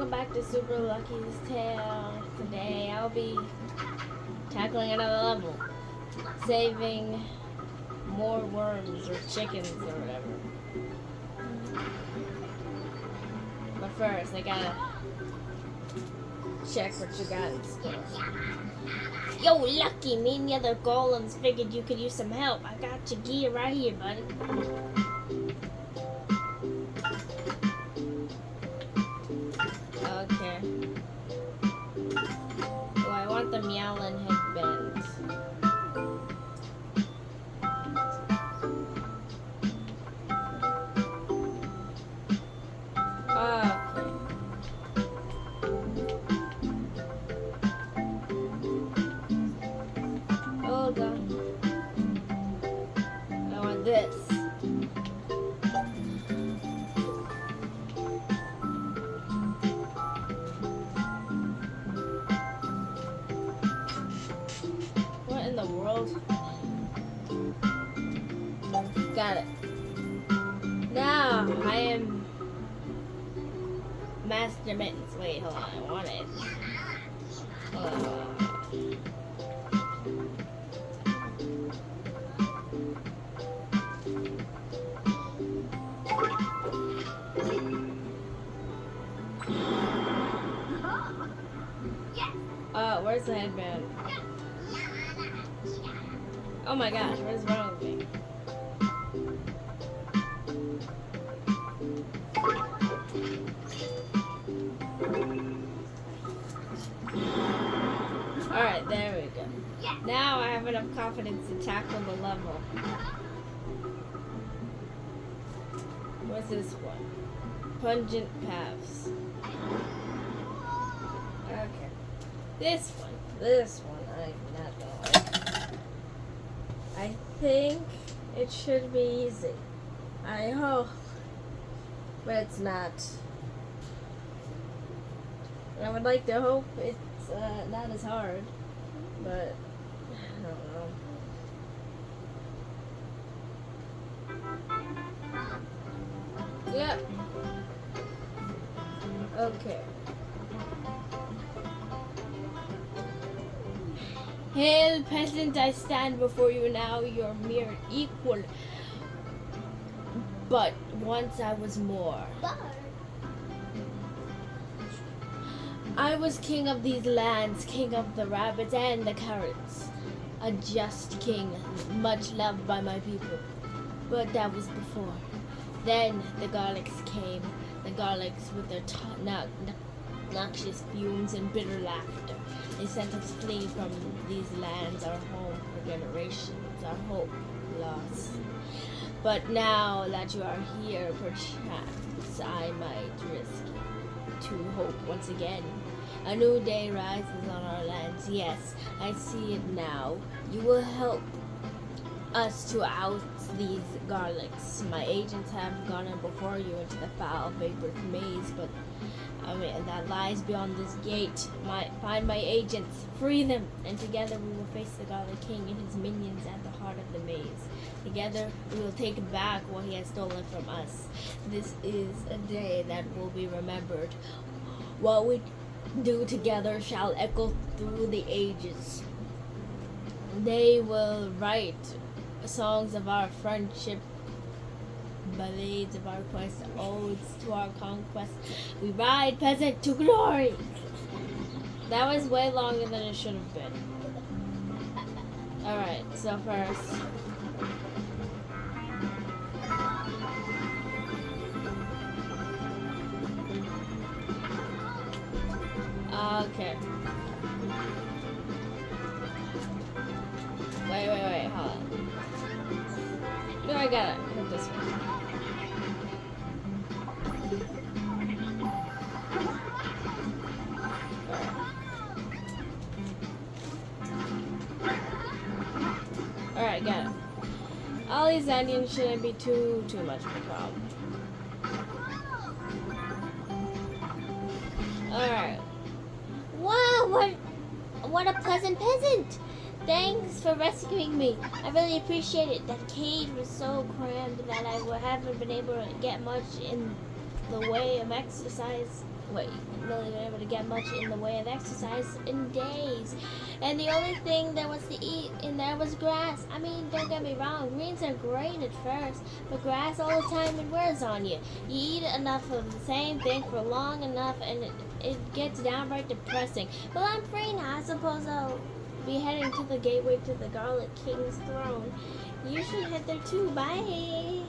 welcome back to Super Lucky's Tale. Today I'll be tackling another level, saving more worms or chickens or whatever. But first, I gotta check what you got in store. Yo, Lucky, me and the other golems figured you could use some help. I got your gear right here, buddy. Okay. Oh, I want the meowing headbands. Okay. Hold on. I want this. What in the world? Got it. Now I am Master Mittens. Wait, hold on. I want it. Where's the headband? Oh my gosh, what is wrong with me? Alright, there we go. Now I have enough confidence to tackle the level. What's this one? Pungent paths. Okay. This one, I'm not gonna like. I think it should be easy. I hope, but it's not. I would like to hope it's not as hard, but I don't know. Yep. Okay. Hail, peasant, I stand before you now, your mere equal. But once I was more. I was king of these lands, king of the rabbits and the carrots. A just king, much loved by my people. But that was before. Then the garlics came. The garlics with their noxious fumes and bitter laughter. They sent us fleeing from these lands, our home for generations, our hope lost. But now that you are here, perchance I might risk to hope once again. A new day rises on our lands. Yes, I see it now. You will help us to out these garlics. My agents have gone in before you into the foul vapored maze, but that lies beyond this gate. Find my agents, free them, and together we will face the Garlic King and his minions at the heart of the maze. Together we will take back what he has stolen from us. This is a day that will be remembered. What we do together shall echo through the ages. They will write songs of our friendship, ballades of our quest, odes to our conquest. We ride, peasant, to glory. That was way longer than it should have been. Alright, so first. Okay. Wait, hold on. No, I gotta hit this one. Alright, got it. All these onions shouldn't be too much of a problem. Alright. Wow, what a pleasant peasant! Thanks for rescuing me. I really appreciate it. That cage was so crammed that I haven't been able to get much in the way of exercise. Wait, really been able to get much in the way of exercise in days. And the only thing there was to eat in there was grass. I mean, don't get me wrong, greens are great at first, but grass all the time, it wears on you. You eat enough of the same thing for long enough and it gets downright depressing. Well, I'm free now. I suppose I'll be heading to the gateway to the Garlic King's throne. You should head there too. Bye.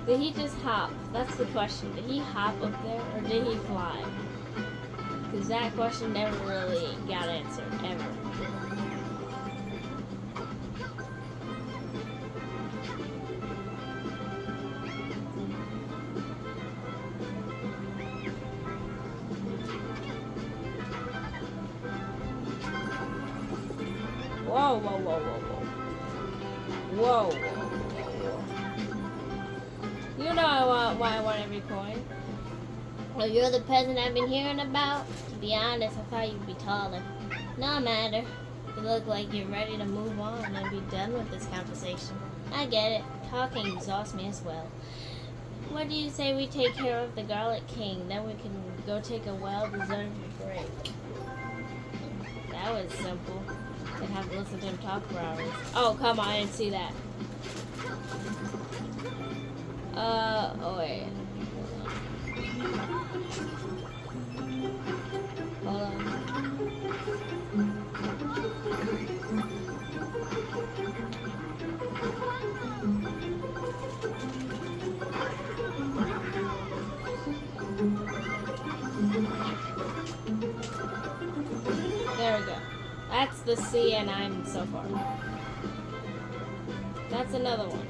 Did he just hop? That's the question. Did he hop up there or did he fly? Because that question never really got answered, ever. Whoa, whoa, whoa, whoa, whoa. Whoa, whoa. You know why I want every coin. Well, you're the peasant I've been hearing about. To be honest, I thought you'd be taller. No matter. You look like you're ready to move on and be done with this conversation. I get it. Talking exhausts me as well. What do you say we take care of the Garlic King? Then we can go take a well-deserved break. That was simple. I'd have to listen to him talk for hours. Oh, come on, I didn't see that. Oh wait. Hold on. There we go. That's the C and I'm so far. That's another one.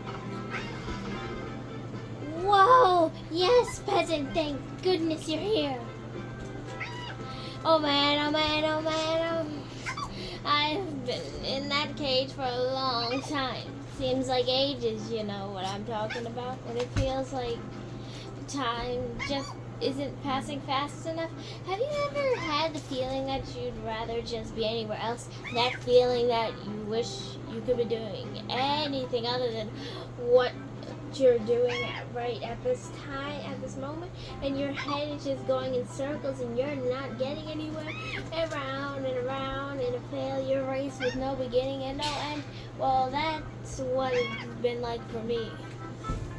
Whoa! Yes, peasant, thank goodness you're here. Oh man, oh man, oh man, I've been in that cage for a long time. Seems like ages, you know what I'm talking about? When it feels like time just isn't passing fast enough. Have you ever had the feeling that you'd rather just be anywhere else? That feeling that you wish you could be doing anything other than what you're doing right at this time, at this moment, and your head is just going in circles and you're not getting anywhere, around and around in a failure race with no beginning and no end. Well, that's what it's been like for me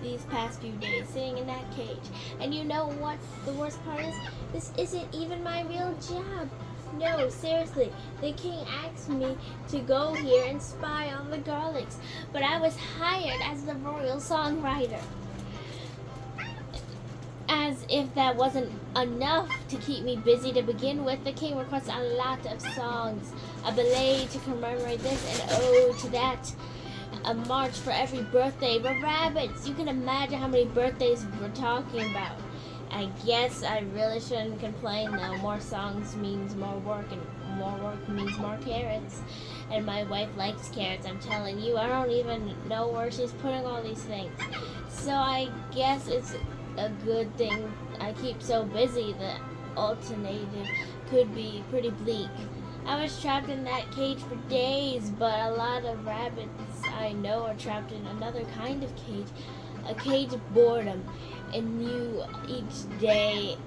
these past few days, sitting in that cage. And you know what the worst part is? This isn't even my real job. No, seriously, the king asked me to go here and spy on the garlics, but I was hired as the royal songwriter. As if that wasn't enough to keep me busy to begin with, the king requests a lot of songs, a ballet to commemorate this, an ode to that, a march for every birthday. We're rabbits. You can imagine how many birthdays we're talking about. I guess I really shouldn't complain though. More songs means more work, and more work means more carrots. And my wife likes carrots, I'm telling you. I don't even know where she's putting all these things. So I guess it's a good thing I keep so busy. The alternative could be pretty bleak. I was trapped in that cage for days, but a lot of rabbits I know are trapped in another kind of cage. A cage of boredom. And you each day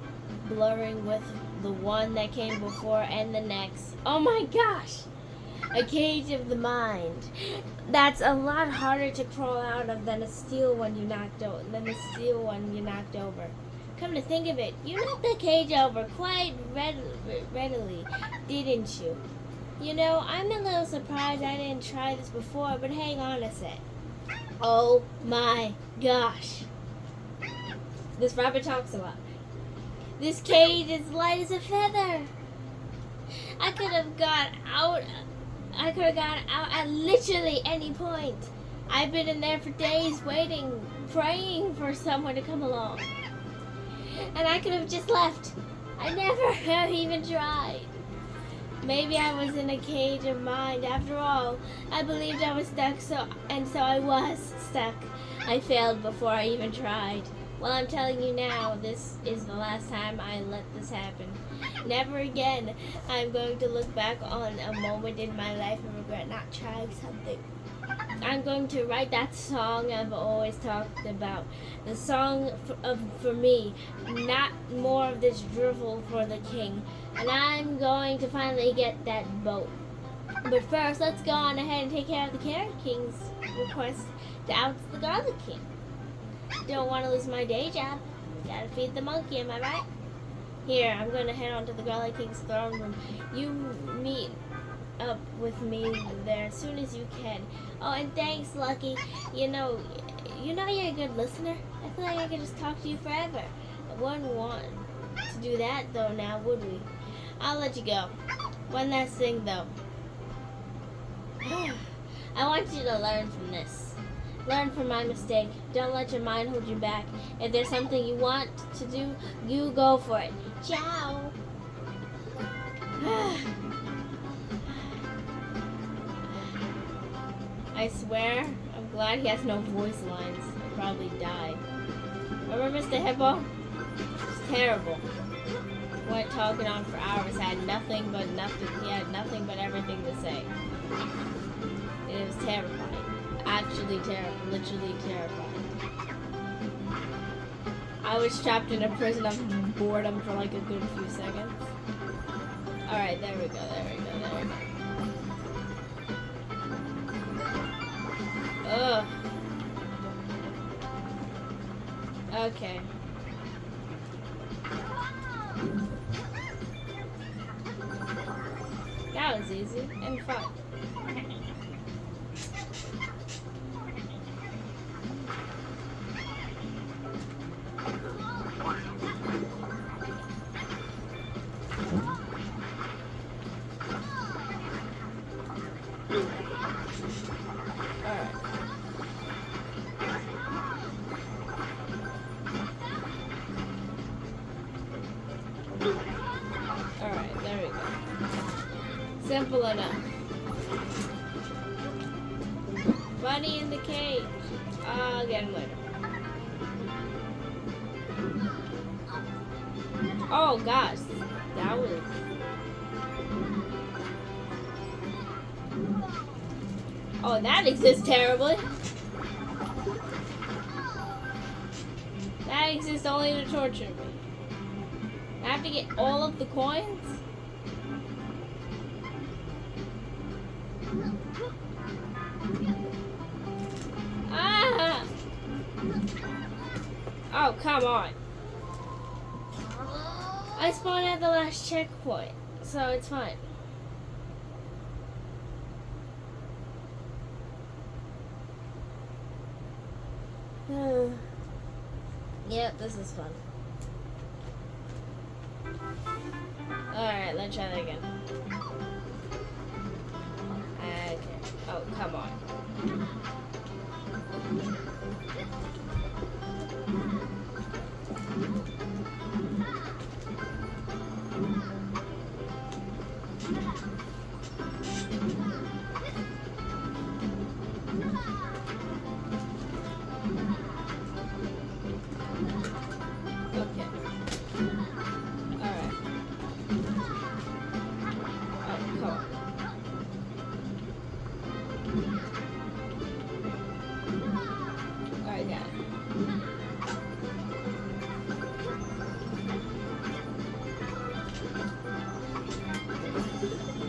blurring with the one that came before and the next. Oh my gosh! A cage of the mind. That's a lot harder to crawl out of than a steel one you knocked over. Come to think of it, you knocked the cage over quite readily, didn't you? You know, I'm a little surprised I didn't try this before, but hang on a sec. Oh my gosh. This rabbit talks a lot. This cage is light as a feather. I could have got out at literally any point. I've been in there for days waiting, praying for someone to come along. And I could have just left. I never have even tried. Maybe I was in a cage of mind after all. I believed I was stuck, so I was stuck. I failed before I even tried. Well, I'm telling you now, this is the last time I let this happen. Never again. I'm going to look back on a moment in my life and regret not trying something. I'm going to write that song I've always talked about. The song for me, not more of this drivel for the king. And I'm going to finally get that boat. But first, let's go on ahead and take care of the Carrot King's request to oust the Garlic King. Don't want to lose my day job. Gotta feed the monkey, am I right? Here, I'm going to head on to the Garlic King's throne room. You meet up with me there as soon as you can. Oh, and thanks, Lucky. You know you're a good listener. I feel like I could just talk to you forever. I wouldn't want to do that, though, now, would we? I'll let you go. One last thing, though. I want you to learn from this. Learn from my mistake. Don't let your mind hold you back. If there's something you want to do, you go for it. Ciao. I swear, I'm glad he has no voice lines. I'd probably die. Remember Mr. Hippo? It's terrible. Went talking on for hours, had nothing but nothing. He had nothing but everything to say. And it was terrifying. Actually terrifying. Literally terrifying. I was trapped in a prison of boredom for like a good few seconds. Alright, there we go, there we go, there we go. Ugh. Okay. That was easy and fun. Alright, there we go. Simple enough. Bunny in the cage. I'll get him later. Oh gosh, that was... Oh, that exists terribly. That exists only to torture me. I have to get all of the coins? Ah! Oh, come on. I spawned at the last checkpoint, so it's fine. Yep, this is fun. Alright, let's try that again. Okay. Oh, come on.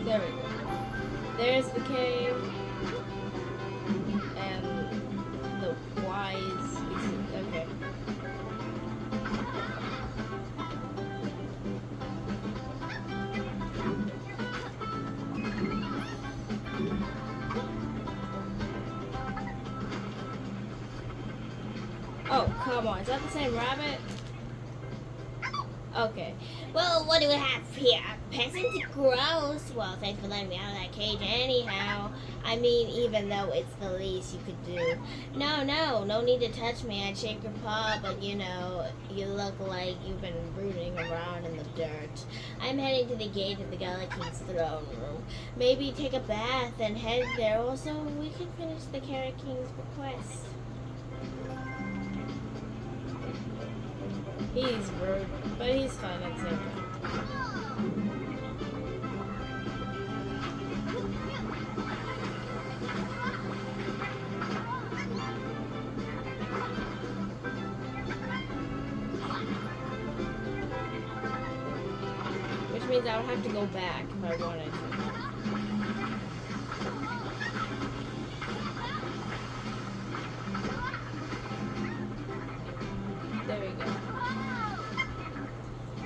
There we go. There's the cave. And the wise. Okay. Oh, come on. Is that the same rabbit? Okay. Well, what do we have here? Peasant? Gross. Well, thanks for letting me out of that cage anyhow. I mean, even though it's the least you could do. No need to touch me. I'd shake your paw, but you know, you look like you've been rooting around in the dirt. I'm heading to the gate of the Garlic King's throne room. Maybe take a bath and head there. Also, we can finish the Carrot King's request. He's rude, but he's fun at the same time. means I would have to go back if I wanted to. There we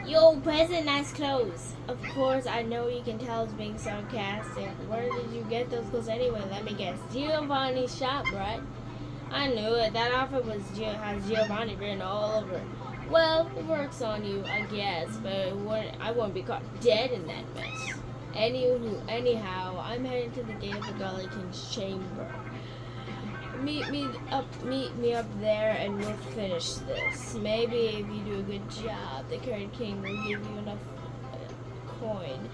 go. Yo, peasant, nice clothes. Of course, I know you can tell it's being sarcastic. Where did you get those clothes anyway? Let me guess. Giovanni's shop, right? I knew it. That outfit has Giovanni written all over it. Well, it works on you, I guess, but I won't be caught dead in that mess. Anyhow, I'm heading to the gate of the Garlic King's chamber. Meet me up there and we'll finish this. Maybe if you do a good job, the Carrot King will give you enough coin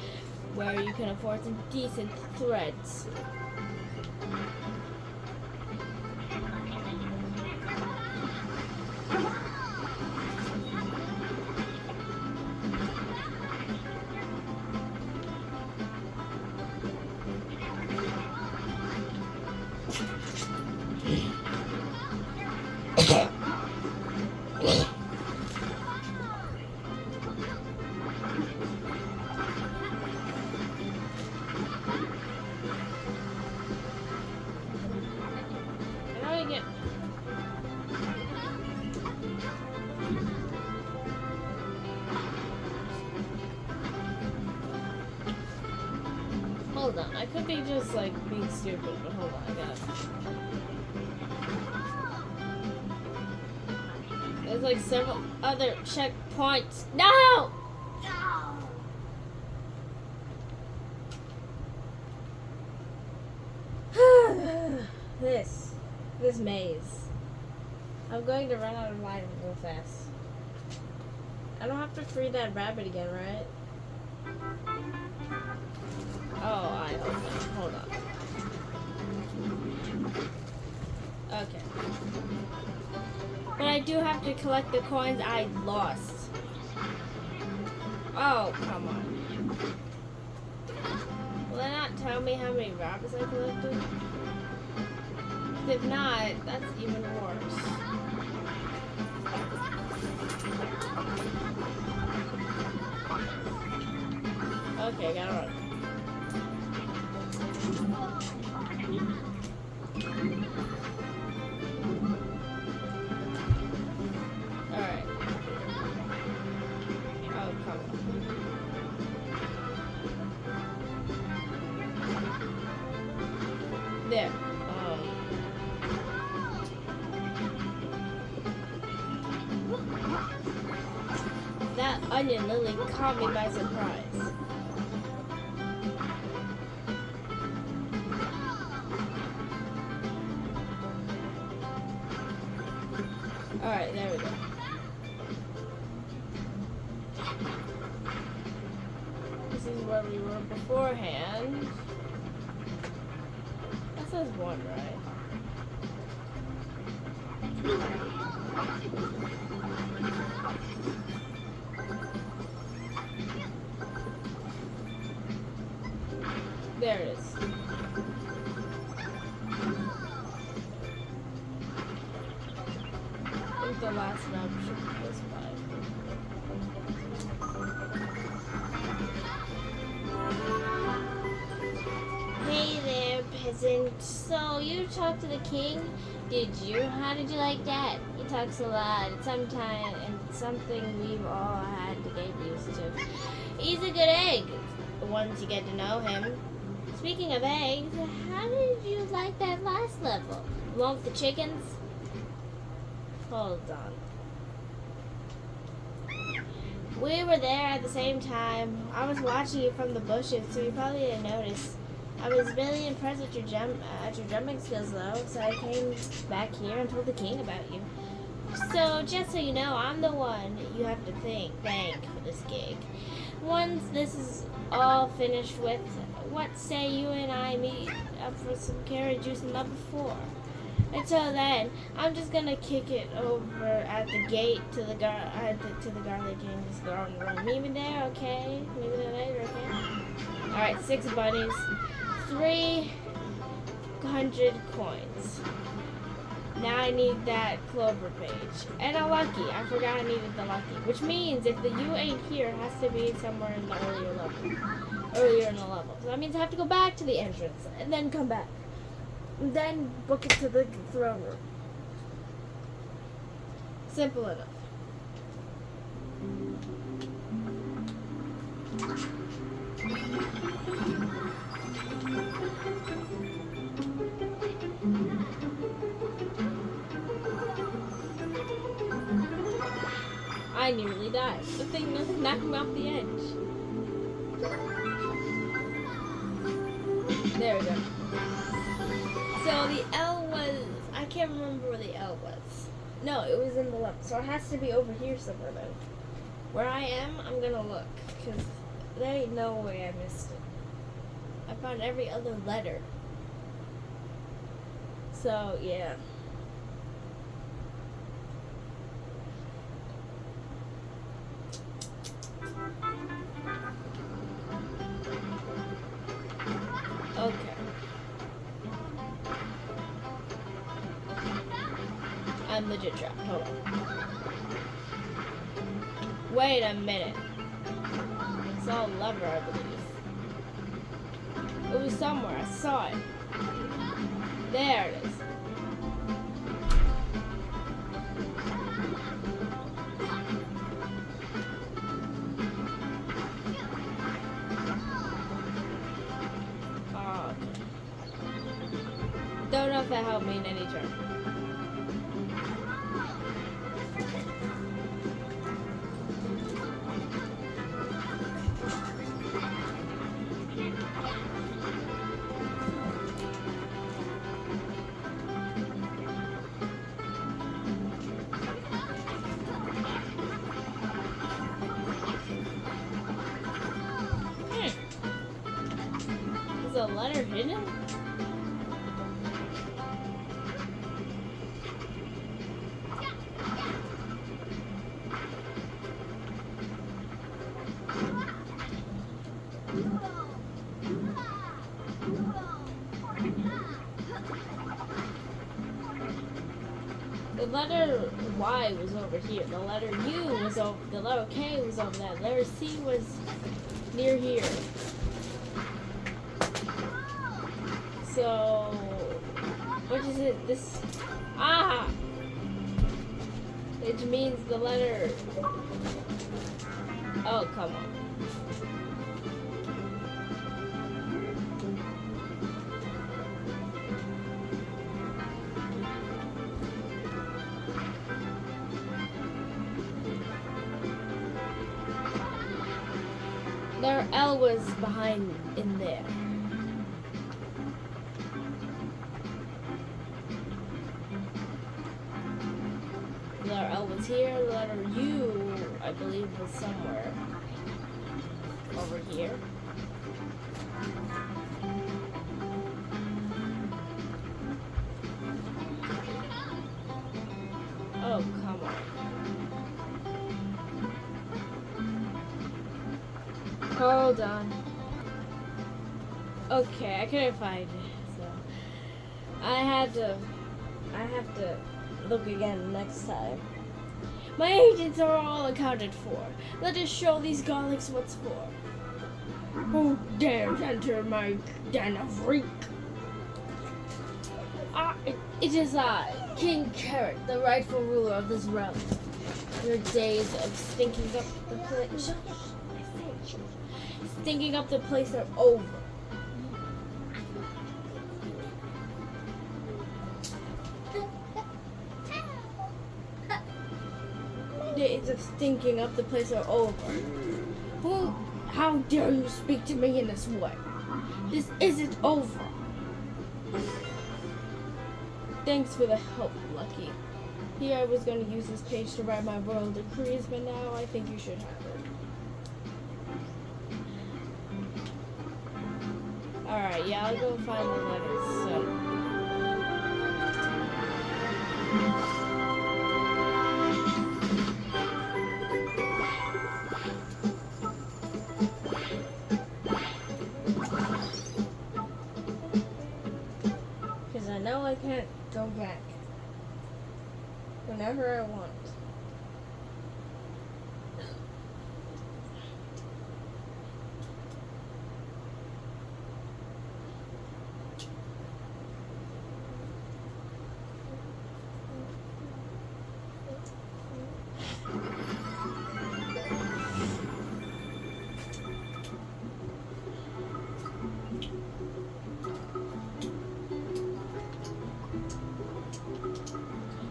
where you can afford some decent threads. Hold on, I could be just like being stupid, but hold on, I got it. There's like several other checkpoints. No! This maze. I'm going to run out of line real fast. I don't have to free that rabbit again, right? Oh, I hope not. Hold on. Okay. But I do have to collect the coins I lost. Oh, come on. Will they not tell me how many rabbits I collected? If not, that's even worse. Okay, gotta run. Alright. Oh, come on. There. That onion lily caught me by surprise. Alright, there we go. This is where we were beforehand. That says 1, right? There it is. I think the last map should be this 5. Hey there, peasant. So you talked to the king? Did you? How did you like that? He talks a lot. It's something we've all had to get used to. He's a good egg once you get to know him. Speaking of eggs, how did you like that last level? Along with the chickens? Hold on. We were there at the same time. I was watching you from the bushes, so you probably didn't notice. I was really impressed with your jumping skills, though, so I came back here and told the king about you. So, just so you know, I'm the one you have to thank for this gig. Once this is all finished with, what say you and I meet up for some carrot juice in level 4? Until then, I'm just gonna kick it over at the gate to the Garlic King. Just go on the room. Meet me there, okay? Meet me there later, okay? Alright, 6 bunnies, 300 coins. Now I need that Clover page. And a Lucky. I forgot I needed the Lucky. Which means if the U ain't here, it has to be somewhere in the earlier level. Earlier in the level. So that means I have to go back to the entrance. And then come back. And then book it to the throne room. Simple enough. I nearly died. The thing knocked me off the edge. There we go. So the L was... I can't remember where the L was. No, it was in the left. So it has to be over here somewhere then. Where I am, I'm gonna look. Because there ain't no way I missed it. I found every other letter. So, yeah. Okay. I'm legit trapped. Hold on. Wait a minute. It's all lever, I believe. It was somewhere. I saw it. There it is. Oh, okay. Don't know if that helped me in any turn. Is a letter hidden? The letter Y was over here. The letter U was over. The letter K was over there. The letter C was near here. So, what is it? This. Ah! Which means the letter. Oh, come on. Their L was behind in there. The letter L was here. The letter U, I believe, was somewhere over here. Oh, come on. Hold on. Okay, I couldn't find it, so I have to look again next time. My agents are all accounted for. Let us show these garlics what's for. Who dares enter my den of reek? It is I, King Carrot, the rightful ruler of this realm. Your days of stinking up the place. Stinking up the place are over. Days of stinking up the place are over. How dare you speak to me in this way? This isn't over. Thanks for the help, Lucky. Here I was going to use this page to write my royal decrees, but now I think you should have it. Alright, yeah, I'll go find the letters, so. Because I know I can't go back. whenever I want.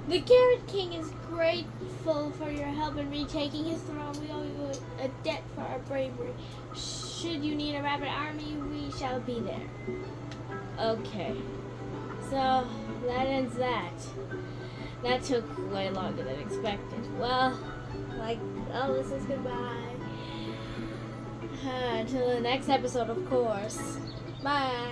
The Carrot King is grateful for your help in retaking his throne. We owe you a debt for our bravery. Should you need a rabbit army, we shall be there. Okay. So, that ends that. That took way longer than expected. Well, this is goodbye. Until the next episode, of course. Bye.